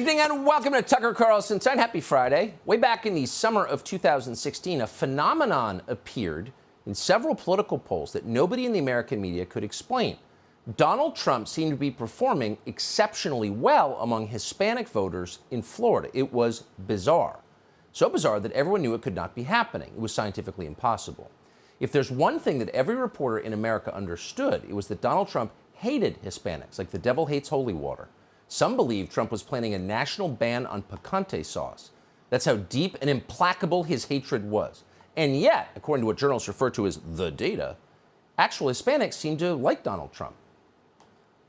evening and welcome to Tucker Carlson Tonight. Happy Friday. Way back in the summer of 2016, a phenomenon appeared in several political polls that nobody in the American media could explain. Donald Trump seemed to be performing exceptionally well among Hispanic voters in Florida. It was bizarre. So bizarre that everyone knew it could not be happening. It was scientifically impossible. If there's one thing that every reporter in America understood, it was that Donald Trump hated Hispanics, like the devil hates holy water. Some believed Trump was planning a national ban on picante sauce. That's how deep and implacable his hatred was. And yet, according to what journalists refer to as the data, actual Hispanics seem to like Donald Trump.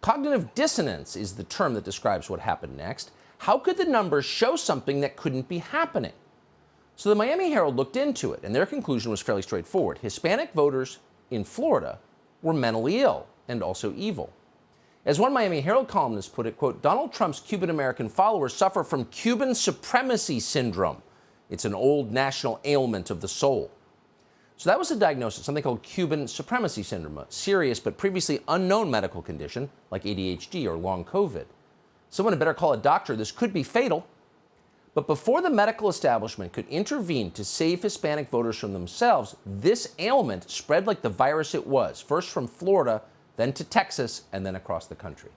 Cognitive dissonance is the term that describes what happened next. How could the numbers show something that couldn't be happening? So the Miami Herald looked into it, and their conclusion was fairly straightforward. Hispanic voters in Florida were mentally ill and also evil. As one Miami Herald columnist put it, quote, Donald Trump's Cuban-American followers suffer from Cuban supremacy syndrome. It's an old national ailment of the soul. So that was a diagnosis, something called Cuban supremacy syndrome, a serious but previously unknown medical condition like ADHD or long COVID. Someone had better call a doctor. This could be fatal. But before the medical establishment could intervene to save Hispanic voters from themselves, this ailment spread like the virus it was, first from Florida, then to Texas, and then across the country.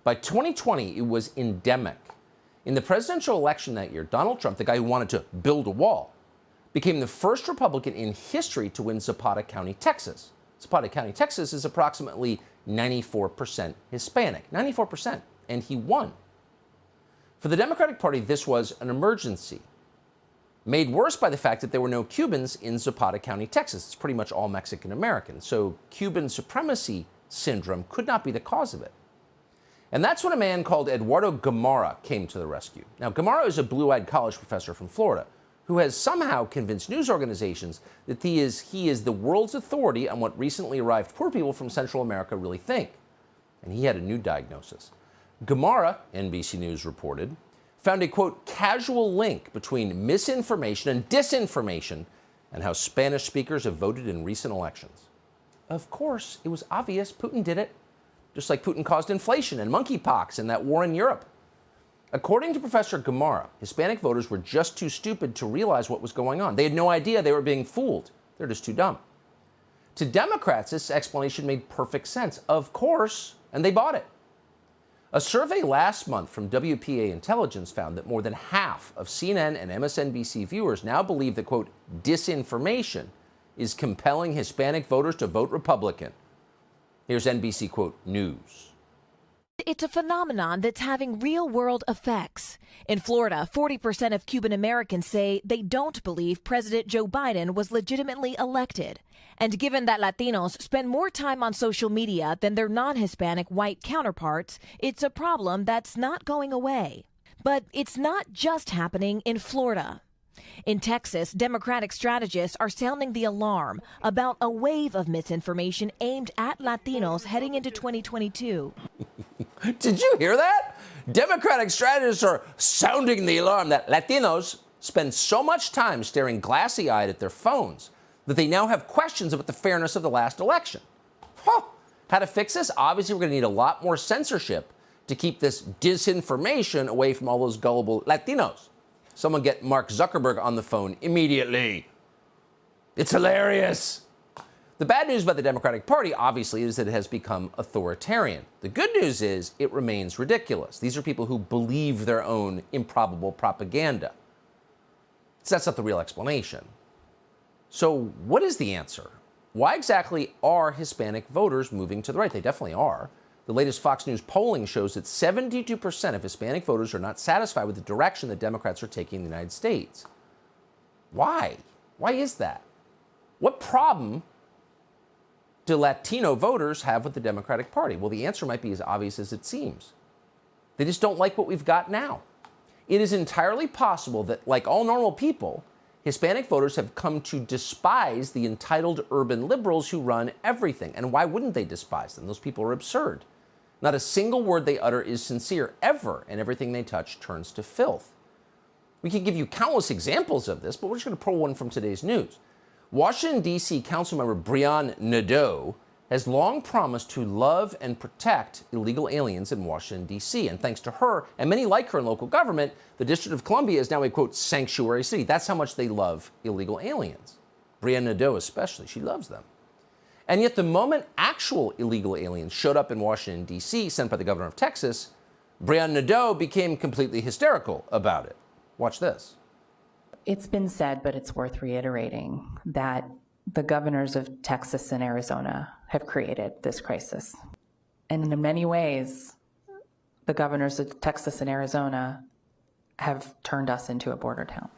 By 2020, it was endemic. In the presidential election that year, Donald Trump, the guy who wanted to build a wall, became the first Republican in history to win Zapata County, Texas. Zapata County, Texas is approximately 94% Hispanic, 94%, and he won. For the Democratic Party, this was an emergency, made worse by the fact that there were no Cubans in Zapata County, Texas. It's pretty much all Mexican American. So Cuban supremacy syndrome could not be the cause of it. And that's when a man called Eduardo Gamarra came to the rescue. Now, Gamarra is a blue-eyed college professor from Florida who has somehow convinced news organizations that he is the world's authority on what recently arrived poor people from Central America really think. And he had a new diagnosis. Gamarra, NBC News reported, found a, quote, casual link between misinformation and disinformation and how Spanish speakers have voted in recent elections. Of course, it was obvious Putin did it, just like Putin caused inflation and monkeypox and that war in Europe. According to Professor Gamarra, Hispanic voters were just too stupid to realize what was going on. They had no idea they were being fooled. They're just too dumb. To Democrats, this explanation made perfect sense. Of course, and they bought it. A survey last month from WPA Intelligence found that more than half of CNN and MSNBC viewers now believe that, quote, disinformation is compelling Hispanic voters to vote Republican. Here's NBC, quote, news. It's a phenomenon that's having real-world effects. In Florida, 40% of Cuban Americans say they don't believe President Joe Biden was legitimately elected. And given that Latinos spend more time on social media than their non-Hispanic white counterparts, it's a problem that's not going away. But it's not just happening in Florida. In Texas, Democratic strategists are sounding the alarm about a wave of misinformation aimed at Latinos heading into 2022. Did you hear that? Democratic strategists are sounding the alarm that Latinos spend so much time staring glassy-eyed at their phones that they now have questions about the fairness of the last election. Huh. How to fix this? Obviously, we're going to need a lot more censorship to keep this disinformation away from all those gullible Latinos. Someone get Mark Zuckerberg on the phone immediately. It's hilarious. The bad news about the Democratic Party, obviously, is that it has become authoritarian. The good news is it remains ridiculous. These are people who believe their own improbable propaganda. So that's not the real explanation. So what is the answer? Why exactly are Hispanic voters moving to the right? They definitely are. The latest Fox News polling shows that 72% of Hispanic voters are not satisfied with the direction that Democrats are taking in the United States. Why? Why is that? What problem do Latino voters have with the Democratic Party? Well, the answer might be as obvious as it seems. They just don't like what we've got now. It is entirely possible that, like all normal people, Hispanic voters have come to despise the entitled urban liberals who run everything. And why wouldn't they despise them? Those people are absurd. Not a single word they utter is sincere, ever, and everything they touch turns to filth. We could give you countless examples of this, but we're just going to pull one from today's news. Washington, D.C. Councilmember Brianne Nadeau has long promised to love and protect illegal aliens in Washington, D.C. And thanks to her and many like her in local government, the District of Columbia is now a, quote, sanctuary city. That's how much they love illegal aliens. Brianne Nadeau especially, she loves them. And yet the moment actual illegal aliens showed up in Washington, D.C., sent by the governor of Texas, Brianne Nadeau became completely hysterical about it. Watch this. It's been said, but it's worth reiterating, that the governors of Texas and Arizona have created this crisis. And in many ways, the governors of Texas and Arizona have turned us into a border town.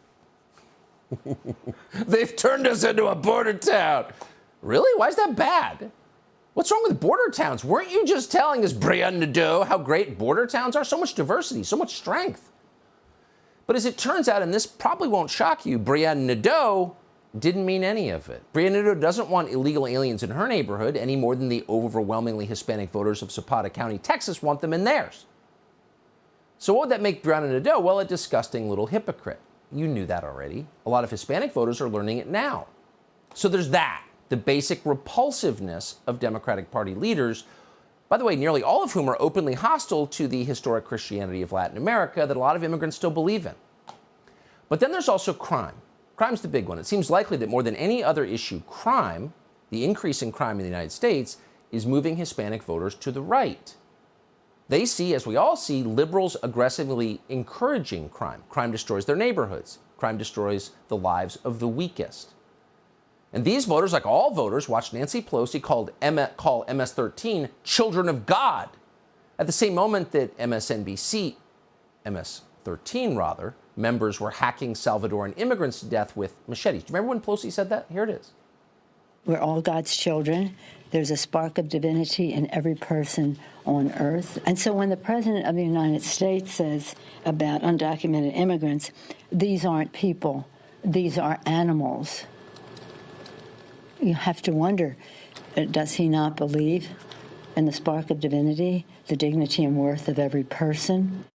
They've turned us into a border town. Really? Why is that bad? What's wrong with border towns? Weren't you just telling us, Brianne Nadeau, how great border towns are? So much diversity, so much strength. But as it turns out, and this probably won't shock you, Brianne Nadeau didn't mean any of it. Brianne Nadeau doesn't want illegal aliens in her neighborhood any more than the overwhelmingly Hispanic voters of Zapata County, Texas want them in theirs. So what would that make Brianne Nadeau? Well, a disgusting little hypocrite. You knew that already. A lot of Hispanic voters are learning it now. So there's that, the basic repulsiveness of Democratic Party leaders, by the way, nearly all of whom are openly hostile to the historic Christianity of Latin America that a lot of immigrants still believe in. But then there's also crime. Crime's the big one. It seems likely that more than any other issue, crime, the increase in crime in the United States, is moving Hispanic voters to the right. They see, as we all see, liberals aggressively encouraging crime. Crime destroys their neighborhoods. Crime destroys the lives of the weakest. And these voters, like all voters, watched Nancy Pelosi call MS-13 children of God. At the same moment that MS-13 members were hacking Salvadoran immigrants to death with machetes. Do you remember when Pelosi said that? Here it is. We're all God's children. There's a spark of divinity in every person on earth. And so when the President of the United States says about undocumented immigrants, these aren't people, these are animals, you have to wonder, does he not believe in the spark of divinity, the dignity and worth of every person?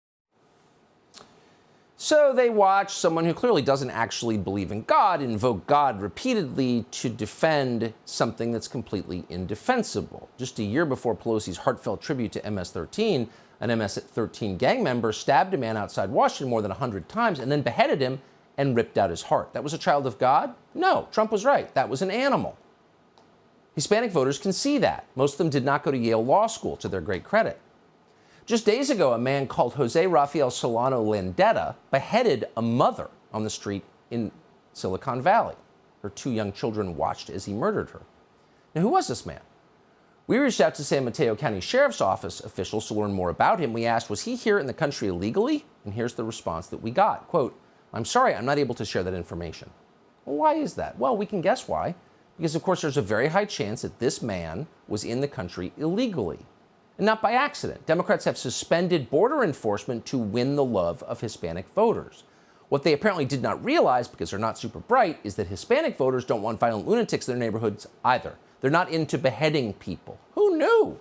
So they watch someone who clearly doesn't actually believe in God invoke God repeatedly to defend something that's completely indefensible. Just a year before Pelosi's heartfelt tribute to MS-13, an MS-13 gang member stabbed a man outside Washington more than 100 times and then beheaded him and ripped out his heart. That was a child of God? No, Trump was right. That was an animal. Hispanic voters can see that. Most of them did not go to Yale Law School, to their great credit. Just days ago, a man called Jose Rafael Solano Landeta beheaded a mother on the street in Silicon Valley. Her 2 young children watched as he murdered her. Now, who was this man? We reached out to San Mateo County Sheriff's Office officials to learn more about him. We asked, was he here in the country illegally? And here's the response that we got. Quote, I'm sorry, I'm not able to share that information. Well, why is that? Well, we can guess why. Because, of course, there's a very high chance that this man was in the country illegally. And not by accident. Democrats have suspended border enforcement to win the love of Hispanic voters. What they apparently did not realize, because they're not super bright, is that Hispanic voters don't want violent lunatics in their neighborhoods either. They're not into beheading people. Who knew?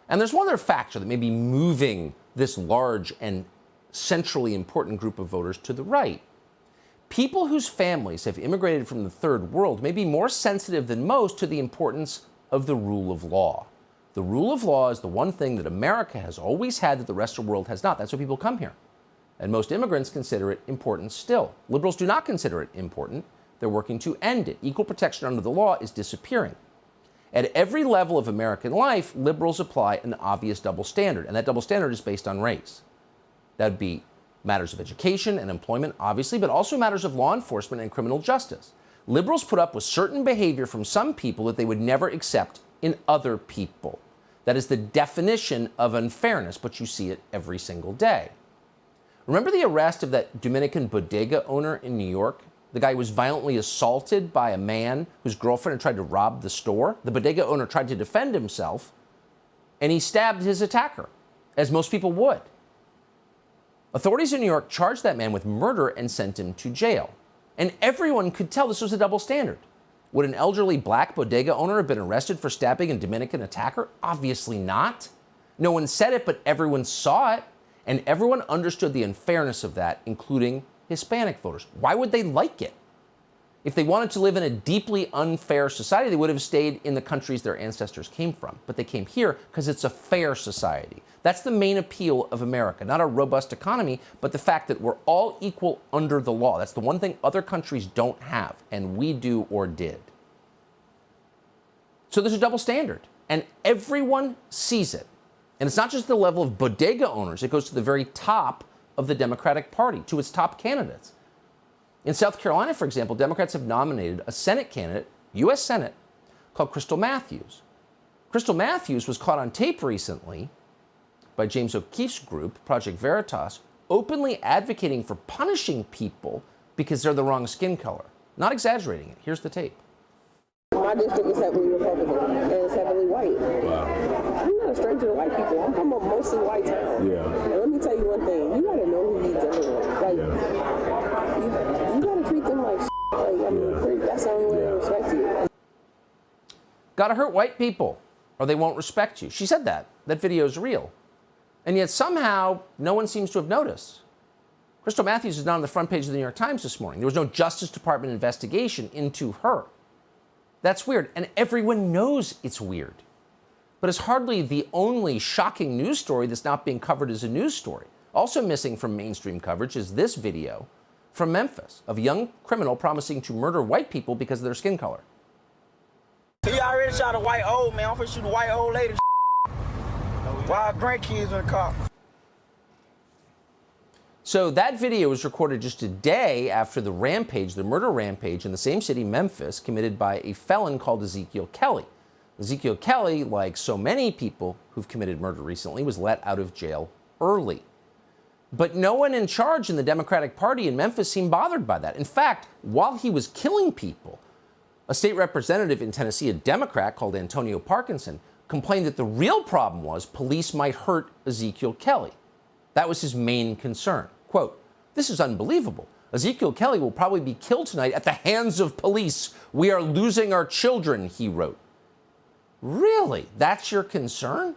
And there's one other factor that may be moving this large and centrally important group of voters to the right. People whose families have immigrated from the third world may be more sensitive than most to the importance of the rule of law. The rule of law is the one thing that America has always had that the rest of the world has not. That's why people come here. And most immigrants consider it important still. Liberals do not consider it important. They're working to end it. Equal protection under the law is disappearing. At every level of American life, liberals apply an obvious double standard, and that double standard is based on race. That would be matters of education and employment, obviously, but also matters of law enforcement and criminal justice. Liberals put up with certain behavior from some people that they would never accept in other people. That is the definition of unfairness, but you see it every single day. Remember the arrest of that Dominican bodega owner in New York? The guy was violently assaulted by a man whose girlfriend had tried to rob the store. The bodega owner tried to defend himself, and he stabbed his attacker, as most people would. Authorities in New York charged that man with murder and sent him to jail. And everyone could tell this was a double standard. Would an elderly black bodega owner have been arrested for stabbing a Dominican attacker? Obviously not. No one said it, but everyone saw it. And everyone understood the unfairness of that, including Hispanic voters. Why would they like it? If they wanted to live in a deeply unfair society, they would have stayed in the countries their ancestors came from. But they came here because it's a fair society. That's the main appeal of America, not a robust economy, but the fact that we're all equal under the law. That's the one thing other countries don't have, and we do or did. So there's a double standard, and everyone sees it. And it's not just the level of bodega owners, it goes to the very top of the Democratic Party, to its top candidates. In South Carolina, for example, Democrats have nominated a Senate candidate, U.S. Senate, called Crystal Matthews. Crystal Matthews was caught on tape recently by James O'Keefe's group, Project Veritas, openly advocating for punishing people because they're the wrong skin color. Not exaggerating it. Here's the tape. My district is heavily Republican, and it's heavily white. Wow. I'm not a stranger to white people. I'm from a mostly white town. Yeah. And let me tell you one thing. You gotta know who you're dealing with. Like, you gotta treat them like shit. Like, I mean, that's the only way they respect you. Gotta hurt white people, or they won't respect you. She said that. That video is real. And yet somehow, no one seems to have noticed. Crystal Matthews is not on the front page of the New York Times this morning. There was no Justice Department investigation into her. That's weird, and everyone knows it's weird. But it's hardly the only shocking news story that's not being covered as a news story. Also missing from mainstream coverage is this video from Memphis of a young criminal promising to murder white people because of their skin color. He already shot a white old man. I'm finna shoot a white old lady. While grandkids in the car. So that video was recorded just a day after the rampage, the murder rampage in the same city, Memphis, committed by a felon called Ezekiel Kelly. Ezekiel Kelly, like so many people who've committed murder recently, was let out of jail early. But no one in charge in the Democratic Party in Memphis seemed bothered by that. In fact, while he was killing people, a state representative in Tennessee, a Democrat called Antonio Parkinson, complained that the real problem was police might hurt Ezekiel Kelly. That was his main concern. Quote, "This is unbelievable. Ezekiel Kelly will probably be killed tonight at the hands of police. We are losing our children," he wrote. Really? That's your concern?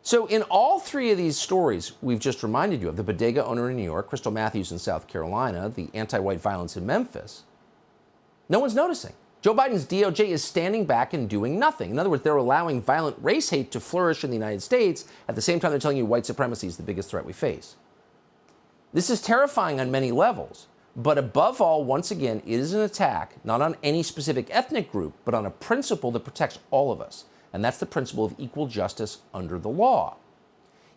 So in all three of these stories we've just reminded you of, the bodega owner in New York, Crystal Matthews in South Carolina, the anti-white violence in Memphis, no one's noticing. Joe Biden's DOJ is standing back and doing nothing. In other words, they're allowing violent race hate to flourish in the United States. At the same time, they're telling you white supremacy is the biggest threat we face. This is terrifying on many levels. But above all, once again, it is an attack, not on any specific ethnic group, but on a principle that protects all of us. And that's the principle of equal justice under the law.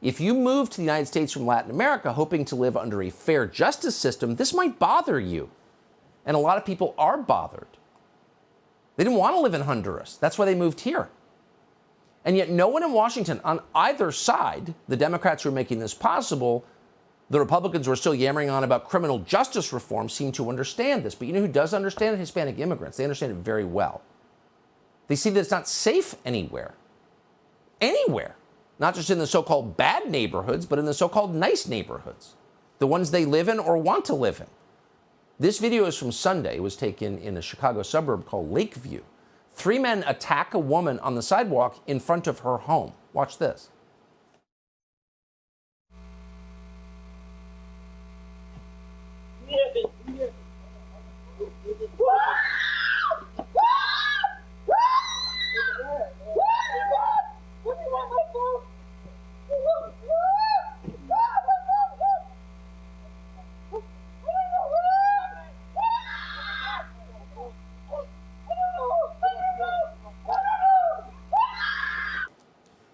If you move to the United States from Latin America hoping to live under a fair justice system, this might bother you. And a lot of people are bothered. They didn't want to live in Honduras. That's why they moved here. And yet no one in Washington on either side, the Democrats who are making this possible, the Republicans who are still yammering on about criminal justice reform, seem to understand this. But you know who does understand it? Hispanic immigrants. They understand it very well. They see that it's not safe anywhere. Anywhere. Not just in the so-called bad neighborhoods, but in the so-called nice neighborhoods. The ones they live in or want to live in. This video is from Sunday. It was taken in a Chicago suburb called Lakeview. 3 men attack a woman on the sidewalk in front of her home. Watch this.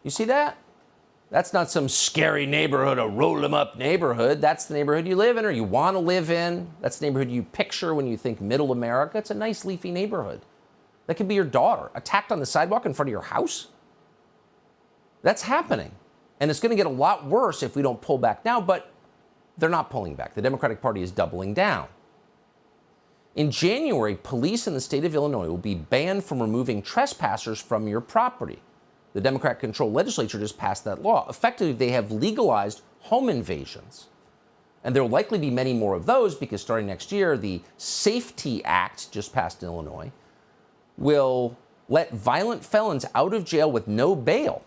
You see that? That's not some scary neighborhood, a roll 'em up neighborhood. That's the neighborhood you live in or you want to live in. That's the neighborhood you picture when you think middle America. It's a nice leafy neighborhood. That could be your daughter attacked on the sidewalk in front of your house. That's happening. And it's going to get a lot worse if we don't pull back now, but they're not pulling back. The Democratic Party is doubling down. In January, police in the state of Illinois will be banned from removing trespassers from your property. The Democrat-controlled legislature just passed that law. Effectively, they have legalized home invasions. And there will likely be many more of those because starting next year, the Safety Act, just passed in Illinois, will let violent felons out of jail with no bail.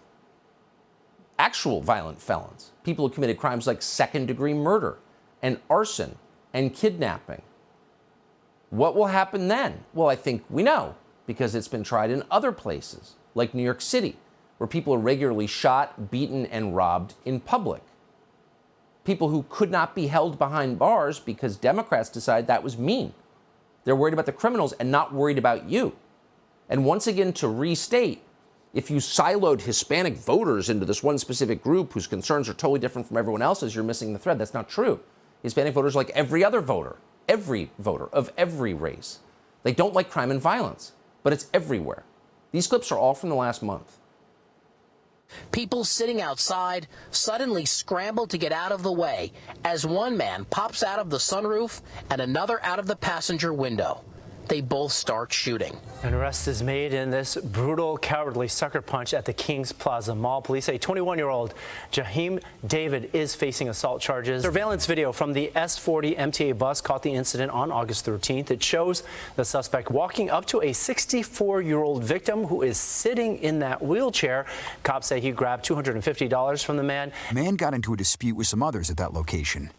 Actual violent felons. People who committed crimes like second-degree murder and arson and kidnapping. What will happen then? Well, I think we know, because it's been tried in other places, like New York City, where people are regularly shot, beaten, and robbed in public. People who could not be held behind bars because Democrats decided that was mean. They're worried about the criminals and not worried about you. And once again, to restate, if you siloed Hispanic voters into this one specific group whose concerns are totally different from everyone else's, you're missing the thread. That's not true. Hispanic voters are like every other voter of every race. They don't like crime and violence, but it's everywhere. These clips are all from the last month. People sitting outside suddenly scramble to get out of the way as one man pops out of the sunroof and another out of the passenger window. They both start shooting. An arrest is made in this brutal, cowardly sucker punch at the Kings Plaza Mall. Police say 21-year-old Jahim David is facing assault charges. Surveillance video from the S40 MTA bus caught the incident on August 13th. It shows the suspect walking up to a 64-year-old victim who is sitting in that wheelchair. Cops say he grabbed $250 from the man. Man got into a dispute with some others at that location.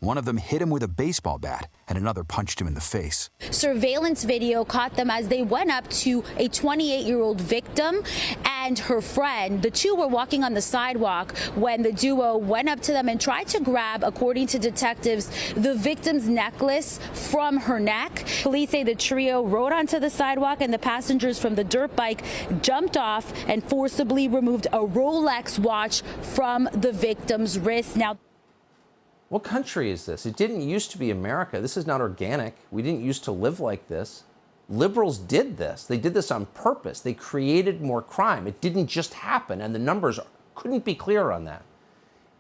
One of them hit him with a baseball bat, and another punched him in the face. Surveillance video caught them as they went up to a 28-year-old victim and her friend. The two were walking on the sidewalk when the duo went up to them and tried to grab, according to detectives, the victim's necklace from her neck. Police say the trio rode onto the sidewalk and the passengers from the dirt bike jumped off and forcibly removed a Rolex watch from the victim's wrist. Now, what country is this? It didn't used to be America. This is not organic. We didn't used to live like this. Liberals did this. They did this on purpose. They created more crime. It didn't just happen, and the numbers couldn't be clearer on that.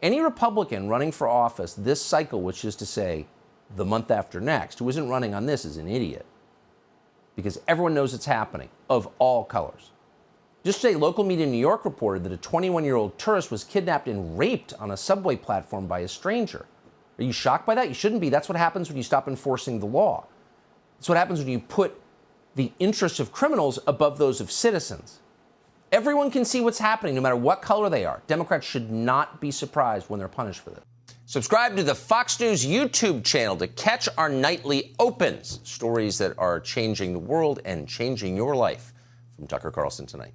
Any Republican running for office this cycle, which is to say the month after next, who isn't running on this is an idiot, because everyone knows it's happening, of all colors. Just today, local media in New York reported that a 21-year-old tourist was kidnapped and raped on a subway platform by a stranger. Are you shocked by that? You shouldn't be. That's what happens when you stop enforcing the law. That's what happens when you put the interests of criminals above those of citizens. Everyone can see what's happening, no matter what color they are. Democrats should not be surprised when they're punished for this. Subscribe to the Fox News YouTube channel to catch our nightly opens, stories that are changing the world and changing your life. From Tucker Carlson Tonight.